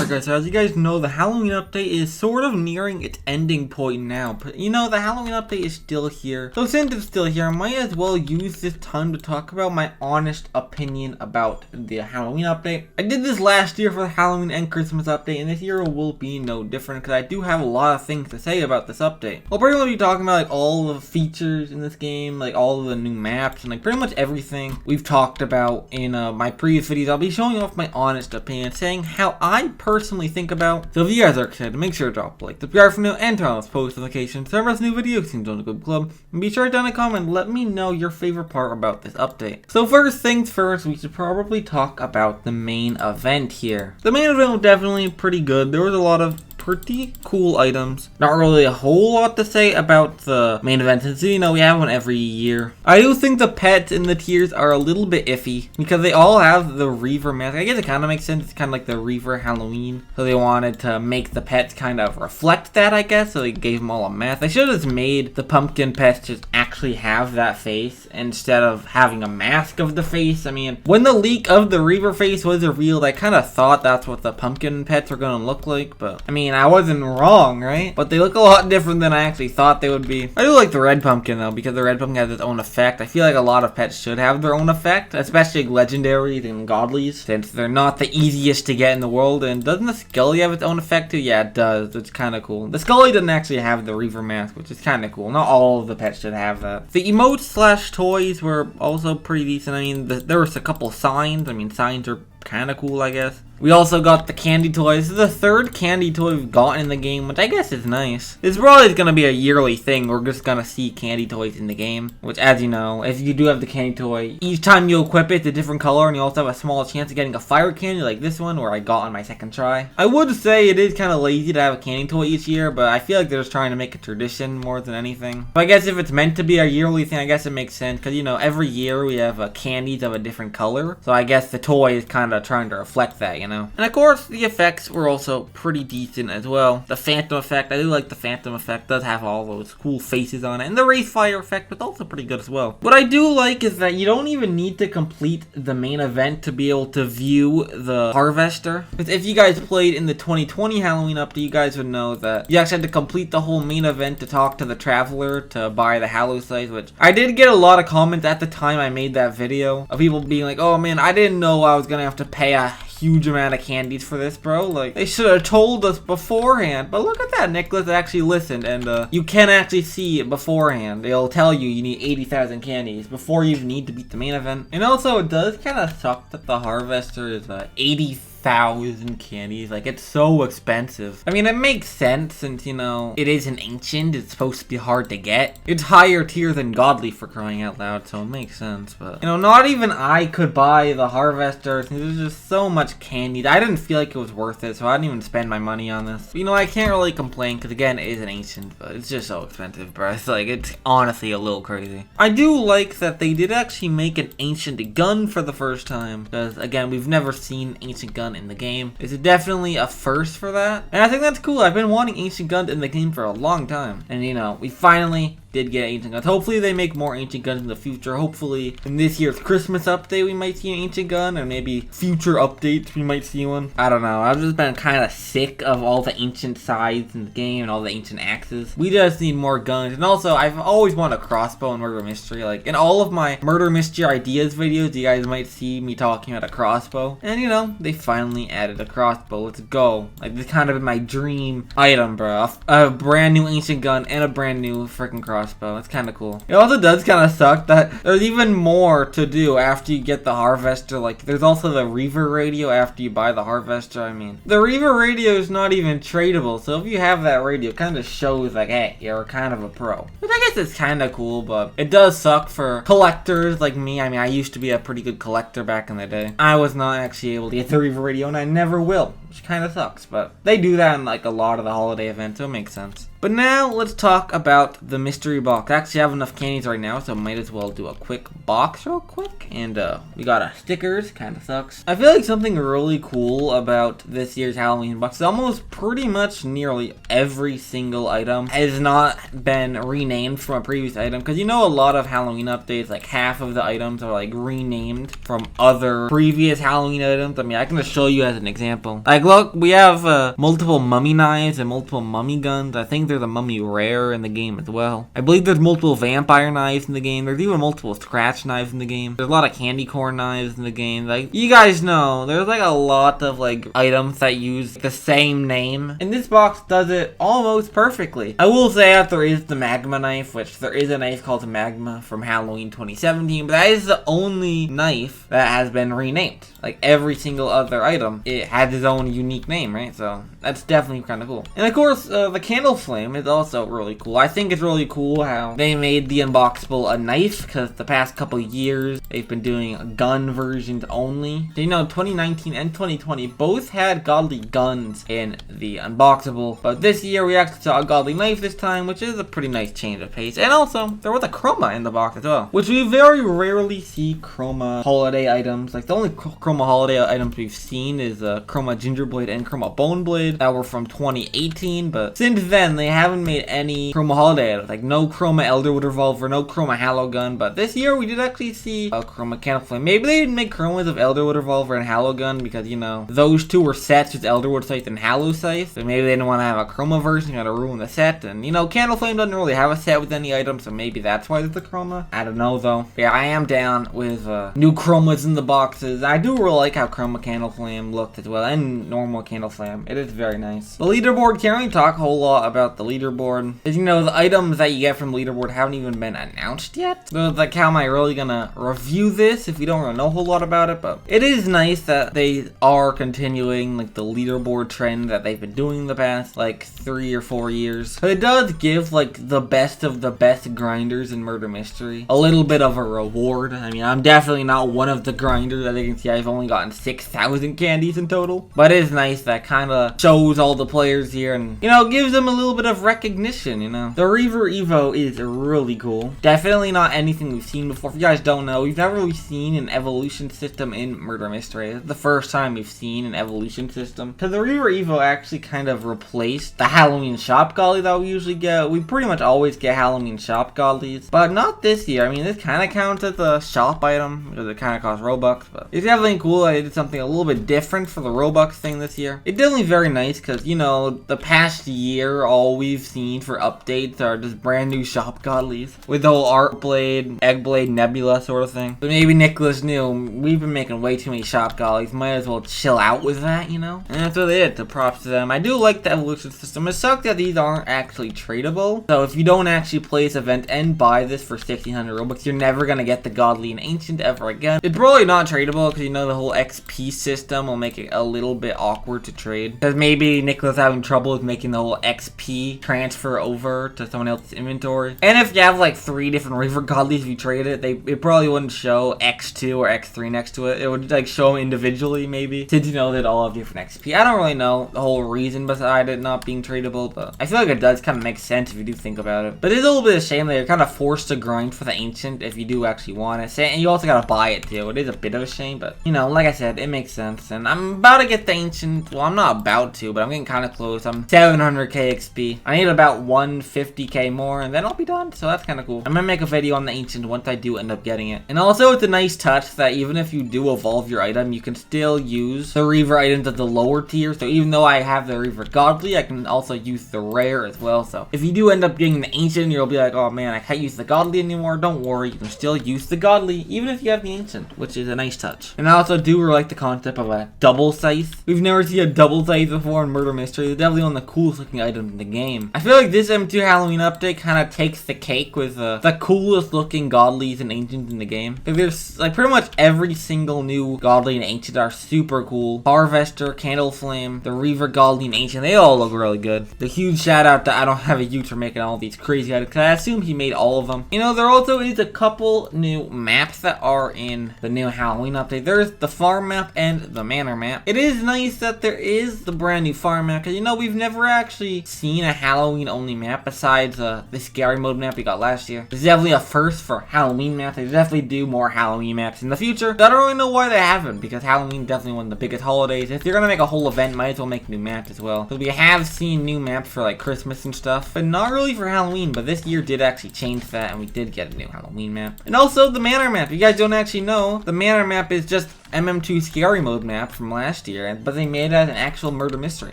Alright guys, so as you guys know, the Halloween update is sort of nearing its ending point now. But you know, the Halloween update is still here. So since it's still here, I might as well use this time to talk about my honest opinion about the Halloween update. I did this last year for the Halloween and Christmas update, and this year will be no different because I do have a lot of things to say about this update. I'll pretty much be talking about like all the features in this game, like all of the new maps, and like pretty much everything we've talked about in my previous videos. I'll be showing off my honest opinion, saying how I personally think about. So if you guys are excited, make sure to drop a like, subscribe for new, and turn on those post notifications, turn on new videos, and join the good club. And be sure to down a comment and let me know your favorite part about this update. So first things first, we should probably talk about the main event here. The main event was definitely pretty good. There was a lot of pretty cool items. Not really a whole lot to say about the main event since, you know, we have one every year. I do think the pets in the tiers are a little bit iffy because they all have the Reaver mask. I guess it kind of makes sense. It's kind of like the Reaver Halloween. So they wanted to make the pets kind of reflect that, I guess. So they gave them all a mask. They should have just made the pumpkin pets just actually have that face instead of having a mask of the face. I mean, when the leak of the Reaver face was revealed, I kind of thought that's what the pumpkin pets were going to look like. But I mean, I wasn't wrong, right? But they look a lot different than I actually thought they would be. I do like the red pumpkin though, because the red pumpkin has its own effect. I feel like a lot of pets should have their own effect, especially legendaries and godlies, since they're not the easiest to get in the world. And doesn't the Scully have its own effect too? Yeah, it does. It's kind of cool. The Scully doesn't actually have the Reaver mask, which is kind of cool. Not all of the pets should have that. The emotes slash toys were also pretty decent. I mean, there was a couple signs. I mean, signs are kind of cool, I guess. We also got the candy toy. This is the third candy toy we've gotten in the game, which I guess is nice. It's probably going to be a yearly thing. We're just going to see candy toys in the game, which, as you know, if you do have the candy toy, each time you equip it, it's a different color, and you also have a small chance of getting a fire candy like this one, where I got on my second try. I would say it is kind of lazy to have a candy toy each year, but I feel like they're just trying to make a tradition more than anything. But I guess if it's meant to be a yearly thing, I guess it makes sense, because, you know, every year we have candies of a different color, so I guess the toy is kind of trying to reflect that, you know? And of course, the effects were also pretty decent as well. The Phantom effect, I do like the Phantom effect. It does have all those cool faces on it. And the Wraith Fire effect was also pretty good as well. What I do like is that you don't even need to complete the main event to be able to view the Harvester. Because if you guys played in the 2020 Halloween update, you guys would know that you actually had to complete the whole main event to talk to the Traveler to buy the Hallow Size, which I did get a lot of comments at the time I made that video of people being like, oh man, I didn't know I was gonna have to pay a huge amount of candies for this, bro. Like, they should have told us beforehand. But look at that, Nicholas actually listened, and you can actually see it beforehand. They'll tell you you need 80,000 candies before you need to beat the main event. And also, it does kind of suck that the Harvester is 80,000 candies. Like, it's so expensive. I mean, it makes sense since, you know, it is an ancient. It's supposed to be hard to get. It's higher tier than godly, for crying out loud, so it makes sense. But, you know, not even I could buy the Harvester. There's just so much candy. I didn't feel like it was worth it, so I didn't even spend my money on this. But, you know, I can't really complain because, again, it is an ancient, but it's just so expensive, bro. It's like, it's honestly a little crazy. I do like that they did actually make an ancient gun for the first time, because, again, we've never seen ancient gun in the game. It's definitely a first for that, and I think that's cool. I've been wanting ancient guns in the game for a long time, and you know, we finally did get ancient guns. Hopefully they make more ancient guns in the future. Hopefully in this year's Christmas update we might see an ancient gun, or maybe future updates we might see one. I don't know. I've just been kind of sick of all the ancient sides in the game and all the ancient axes. We just need more guns. And also, I've always wanted a crossbow in Murder Mystery. Like, in all of my Murder Mystery ideas videos, you guys might see me talking about a crossbow. And you know, they finally added a crossbow. Let's go. Like, this kind of been my dream item, bro. A brand new ancient gun and a brand new freaking crossbow. It's kind of cool. It also does kind of suck that there's even more to do after you get the Harvester. Like, there's also the Reaver radio after you buy the Harvester. I mean, the Reaver radio is not even tradable, so if you have that radio, it kind of shows like, hey, you're kind of a pro. Which I guess is kind of cool, but it does suck for collectors like me. I mean, I used to be a pretty good collector back in the day. I was not actually able to get the Reaver radio, and I never will, which kind of sucks, but they do that in like a lot of the holiday events, so it makes sense. But now let's talk about the mystery box. I actually have enough candies right now, so might as well do a quick box real quick. And we got our stickers, kind of sucks. I feel like something really cool about this year's Halloween box is almost pretty much nearly every single item has not been renamed from a previous item. Because you know, a lot of Halloween updates, like half of the items are like renamed from other previous Halloween items. I mean, I can just show you as an example. Like Like, look, we have multiple mummy knives and multiple mummy guns. I think there's a mummy rare in the game as well. I believe there's multiple vampire knives in the game. There's even multiple scratch knives in the game. There's a lot of candy corn knives in the game. Like, you guys know, there's like a lot of like items that use the same name. And this box does it almost perfectly. I will say that there is the magma knife, which there is a knife called the magma from Halloween 2017, but that is the only knife that has been renamed. Like every single other item, it has its own unique name, right? So that's definitely kind of cool. And of course, the candle flame is also really cool. I think it's really cool how they made the Unboxable a knife, because the past couple years they've been doing gun versions only. So, you know, 2019 and 2020 both had godly guns in the Unboxable, but this year we actually saw a godly knife this time, which is a pretty nice change of pace. And also, there was a chroma in the box as well, which we very rarely see chroma holiday items. Like the only chroma holiday items we've seen is chroma gingerblade and chroma boneblade that were from 2018, but since then they haven't made any chroma holiday items. Like no chroma Elderwood revolver, no chroma Hallow gun, but this year we did actually see a chroma candle flame. Maybe they didn't make chromas of Elderwood revolver and Hallow gun because, you know, those two were sets with Elderwood scythe and Hallow scythe, so maybe they didn't want to have a chroma version, gotta ruin the set. And you know, candle flame doesn't really have a set with any items, so maybe that's why there's a chroma. I don't know though. But yeah, I am down with new chromas in the boxes. I do really like how chroma candle flame looked as well, and normal candle flame. It is very nice. The leaderboard, can't really talk a whole lot about the leaderboard, because you know, the items that you get from leaderboard haven't even been announced yet. So it's like, how am I really gonna review this if we don't really know a whole lot about it? But it is nice that they are continuing like the leaderboard trend that they've been doing the past like 3 or 4 years. But it does give like the best of the best grinders in murder mystery a little bit of a reward. I mean, I'm definitely not one of the grinders. As you can see, I've only gotten 6,000 candies in total, but it is nice that kind of shows all the players here and, you know, gives them a little bit of recognition. You know, the Reaver Evo is really cool. Definitely not anything we've seen before. If you guys don't know, we've never really seen an evolution system in murder mystery. It's the first time we've seen an evolution system, because the Reaver Evo actually kind of replaced the Halloween shop golly that we usually get. We pretty much always get Halloween shop gollies, but not this year. I mean, this kind of counts as a shop item because it kind of costs Robux, but it's definitely cool. I did something a little bit different for the Robux thing this year. It's definitely very nice because, you know, the past year all we've seen for updates are just brand new shop godlies with the whole Art Blade, Egg Blade, Nebula sort of thing. But maybe Nicholas knew we've been making way too many shop godlies. Might as well chill out with that, you know? And that's what they did. To props to them. I do like the evolution system. It sucks that these aren't actually tradable. So if you don't actually play this event and buy this for 1,600 Robux, you're never gonna get the Godly and Ancient ever again. It's probably not tradable because, you know, the whole XP system will make it a little bit awkward to trade. Because maybe Nicholas having trouble with making the whole XP transfer over to someone else's inventory. And if you have like 3 different Reaver Godlies, if you trade it, it probably wouldn't show X2 or X3 next to it. It would like show them individually maybe, since you know that all have different XP. I don't really know the whole reason beside it not being tradable, but I feel like it does kind of make sense if you do think about it. But it's a little bit of a shame that you're kind of forced to grind for the Ancient if you do actually want it. And you also gotta buy it too. It is a bit of a shame, but you know, like I said, it makes sense. And I'm about to get the Ancient. Well, I'm not about to, but I'm getting kind of close. I'm 700k XP. I need about 150k more, and then I'll be done. So that's kind of cool. I'm gonna make a video on the Ancient once I do end up getting it. And also, it's a nice touch that even if you do evolve your item, you can still use the Reaver items at the lower tier. So even though I have the Reaver Godly, I can also use the rare as well. So if you do end up getting the Ancient, you'll be like, oh man, I can't use the Godly anymore. Don't worry, you can still use the Godly even if you have the Ancient, which is a nice touch. And I also do really like the concept of a double scythe. We've never seen a double scythe before in Murder Mystery. It's definitely one of the coolest looking items in the game. I feel like this M2 Halloween update kind of takes the cake with the coolest looking Godlies and Ancients in the game. Like, there's like pretty much every single new Godly and Ancient are super cool. Harvester, Candle Flame, the Reaver Godly and Ancient, they all look really good. The huge shout out to I Don't Have a Ute for making all these crazy items, because I assume he made all of them. You know, there also is a couple new maps that are in the new Halloween update. There's the farm map and the manor map. It is nice that there is the brand new farm map, because you know, we've never actually seen a Halloween only map besides the scary mode map we got last year. This is definitely a first for Halloween maps. They definitely do more Halloween maps in the future. I don't really know why they haven't, because Halloween is definitely one of the biggest holidays. If you're gonna make a whole event, might as well make new maps as well. Because we have seen new maps for like Christmas and stuff, but not really for Halloween. But this year did actually change that, and we did get a new Halloween map. And also the manor map. If you guys don't actually know, the manor map is just MM2 scary mode map from last year, but they made it as an actual murder mystery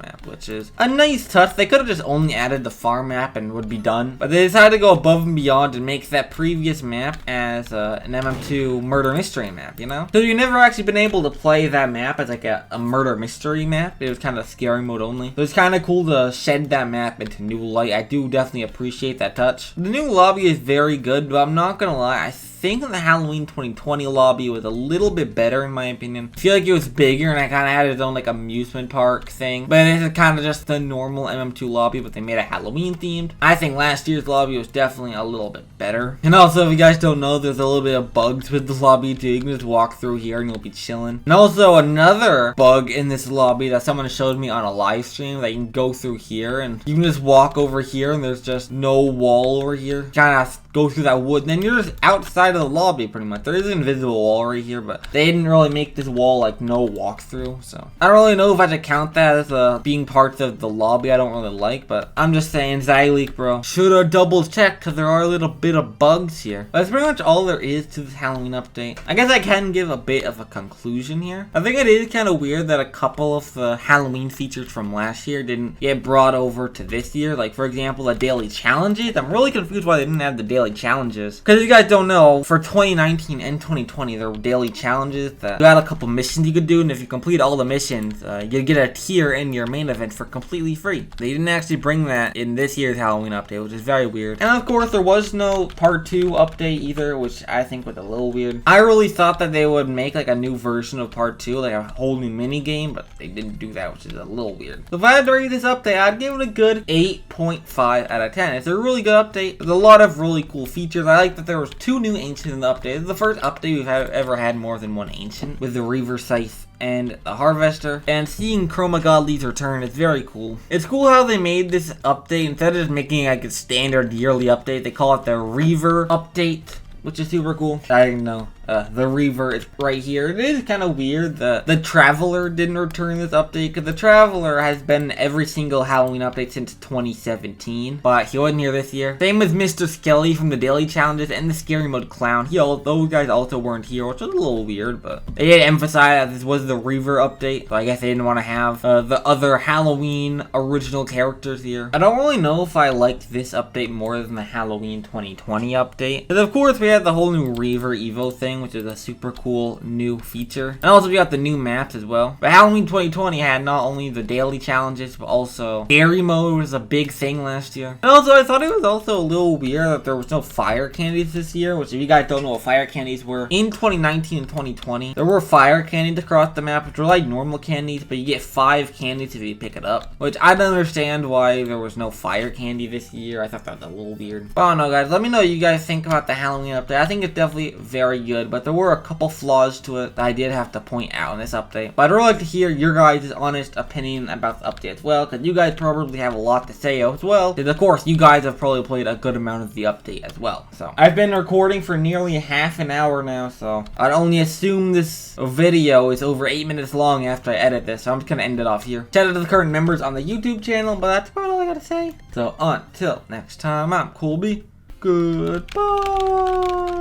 map, which is a nice touch. They could have just only added the farm map and would be done, but they decided to go above and beyond and make that previous map as an MM2 murder mystery map, you know? So you've never actually been able to play that map as like a murder mystery map. It was kind of scary mode only. So it's kind of cool to shed that map into new light. I do definitely appreciate that touch. The new lobby is very good, but I'm not gonna lie, I think the Halloween 2020 lobby was a little bit better in my opinion. I feel like it was bigger and I kind of had its own like amusement park thing, but it's kind of just the normal MM2 lobby, but they made it Halloween themed. I think last year's lobby was definitely a little bit better. And also, if you guys don't know, there's a little bit of bugs with the lobby too. You can just walk through here and you'll be chilling. And also another bug in this lobby that someone showed me on a live stream, that you can go through here and you can just walk over here and there's just no wall over here. Kind of go through that wood, and then you're just outside of the lobby pretty much. There is an invisible wall right here, but they didn't really make this wall like no walkthrough, so I don't really know if I should count that as being parts of the lobby I don't really like, but I'm just saying, Zyleak, bro, should've double checked because there are a little bit of bugs here. But that's pretty much all there is to this Halloween update. I guess I can give a bit of a conclusion here. I think it is kind of weird that a couple of the Halloween features from last year didn't get brought over to this year. Like, for example, the daily challenges. I'm really confused why they didn't have the daily challenges, because if you guys don't know, for 2019 and 2020 there were daily challenges that you had a couple missions you could do, and if you complete all the missions you'd get a tier in your main event for completely free. They didn't actually bring that in this year's Halloween update, which is very weird. And of course there was no part 2 update either, which I think was a little weird. I really thought that they would make like a new version of part 2, like a whole new mini game, but they didn't do that, which is a little weird. So if I had to rate this update, I'd give it a good 8.5 out of 10. It's a really good update with a lot of really cool features. I like that there was 2 new ancients in the update. It's the first update we've ever had more than one ancient, with the Reaver Scythe and the Harvester, and seeing Chroma Godly's return is very cool. It's cool how they made this update, instead of just making like a standard yearly update, they call it the Reaver update, which is super cool. I didn't know. The Reaver is right here. It is kind of weird that the Traveler didn't return this update, because the Traveler has been in every single Halloween update since 2017, but he wasn't here this year. Same with Mr. Skelly from the daily challenges and the Scary Mode Clown. Those guys also weren't here, which was a little weird, but they did emphasize that this was the Reaver update, so I guess they didn't want to have the other Halloween original characters here. I don't really know if I liked this update more than the Halloween 2020 update, because of course we had the whole new Reaver Evo thing, which is a super cool new feature. And also we got the new maps as well. But Halloween 2020 had not only the daily challenges, but also scary mode was a big thing last year. And also I thought it was also a little weird that there was no fire candies this year, which if you guys don't know what fire candies were, in 2019 and 2020, there were fire candies across the map, which were like normal candies, but you get 5 candies if you pick it up, which I don't understand why there was no fire candy this year. I thought that was a little weird. But I don't know, guys. Let me know what you guys think about the Halloween update. I think it's definitely very good, but there were a couple flaws to it that I did have to point out in this update. But I'd really like to hear your guys' honest opinion about the update as well, because you guys probably have a lot to say as well, because of course you guys have probably played a good amount of the update as well. So I've been recording for nearly half an hour now, so I'd only assume this video is over 8 minutes long after I edit this, so I'm just gonna end it off here. Shout out to the current members on the YouTube channel, but that's about all I gotta say. So until next time, I'm Colbe. Goodbye.